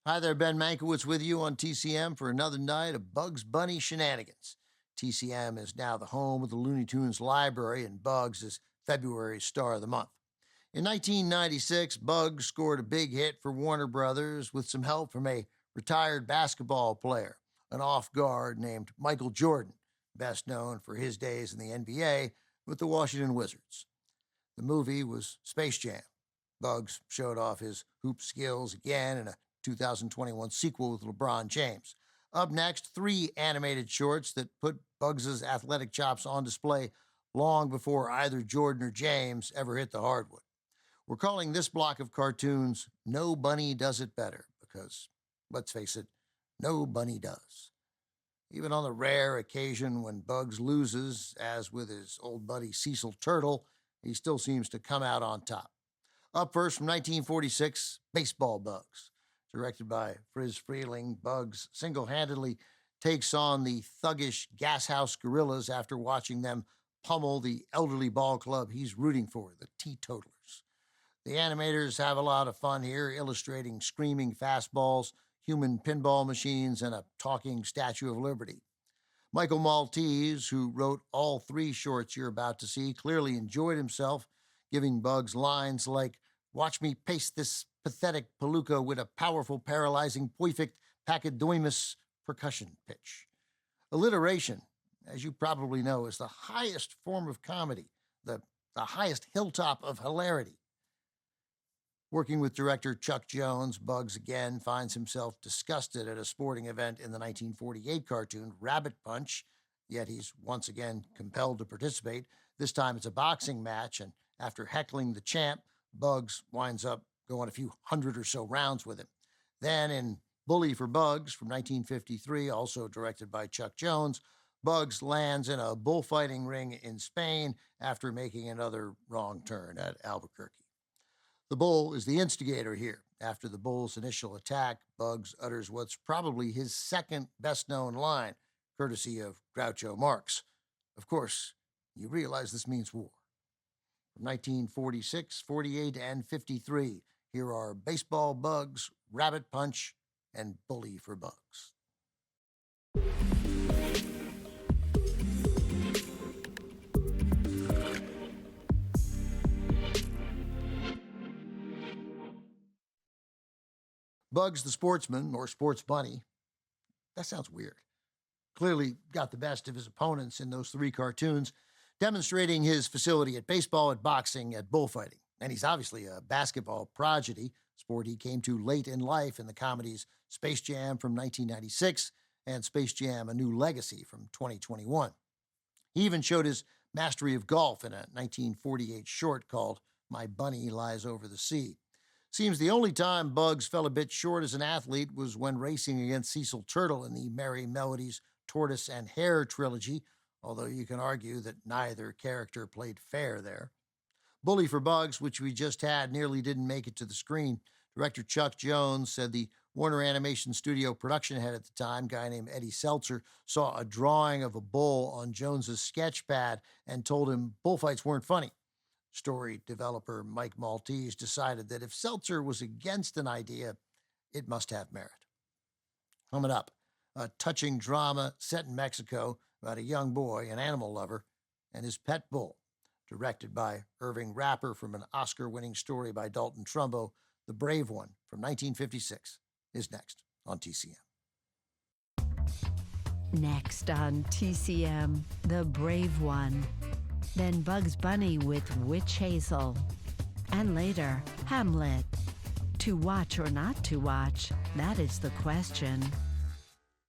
Hi there, Ben Mankiewicz with you on TCM for another night of Bugs Bunny shenanigans. TCM is now the home of the Looney Tunes library, and Bugs is February's star of the month. In 1996, Bugs scored a big hit for Warner Brothers with some help from a retired basketball player, an off guard named Michael Jordan, best known for his days in the NBA with the Washington Wizards. The movie was Space Jam. Bugs showed off his hoop skills again in a 2021 sequel with LeBron James. Up next, 3 animated shorts that put Bugs's athletic chops on display long before either Jordan or James ever hit the hardwood. We're calling this block of cartoons No Bunny Does It Better because, let's face it, no bunny does. Even on the rare occasion when Bugs loses, as with his old buddy Cecil Turtle, he still seems to come out on top. Up first from 1946, Baseball Bugs. Directed by Friz Freleng, Bugs single-handedly takes on the thuggish Gashouse Gorillas after watching them pummel the elderly ball club he's rooting for, the Teetotalers. The animators have a lot of fun here, illustrating screaming fastballs, human pinball machines, and a talking Statue of Liberty. Michael Maltese, who wrote all 3 shorts you're about to see, clearly enjoyed himself, giving Bugs lines like, "Watch me pace this pathetic palooka with a powerful, paralyzing, perfect pachydermous percussion pitch." Alliteration, as you probably know, is the highest form of comedy, the highest hilltop of hilarity. Working with director Chuck Jones, Bugs again finds himself disgusted at a sporting event in the 1948 cartoon Rabbit Punch, yet he's once again compelled to participate. This time it's a boxing match, and after heckling the champ, Bugs winds up going a few hundred or so rounds with him. Then in Bully for Bugs from 1953, also directed by Chuck Jones, Bugs lands in a bullfighting ring in Spain after making another wrong turn at Albuquerque. The bull is the instigator here. After the bull's initial attack, Bugs utters what's probably his second best-known line, courtesy of Groucho Marx. Of course, you realize this means war. From 1946, 48, and 53, here are Baseball Bugs, Rabbit Punch, and Bully for Bugs. Bugs the Sportsman, or Sports Bunny, that sounds weird, clearly got the best of his opponents in those 3 cartoons, demonstrating his facility at baseball, at boxing, at bullfighting. And he's obviously a basketball prodigy, sport he came to late in life in the comedies Space Jam from 1996 and Space Jam: A New Legacy from 2021. He even showed his mastery of golf in a 1948 short called My Bunny Lies Over the Sea. Seems the only time Bugs fell a bit short as an athlete was when racing against Cecil Turtle in the Merry Melodies Tortoise and Hare trilogy, although you can argue that neither character played fair there. Bully for Bugs, which we just had, nearly didn't make it to the screen. Director Chuck Jones said the Warner Animation Studio production head at the time, a guy named Eddie Seltzer, saw a drawing of a bull on Jones's sketch pad and told him bullfights weren't funny. Story developer Mike Maltese decided that if Seltzer was against an idea, it must have merit. Coming up, a touching drama set in Mexico about a young boy, an animal lover, and his pet bull, directed by Irving Rapper from an Oscar-winning story by Dalton Trumbo. The Brave One from 1956 is next on TCM. Next on TCM, The Brave One. Then Bugs Bunny with Witch Hazel. And later, Hamlet. To watch or not to watch, that is the question.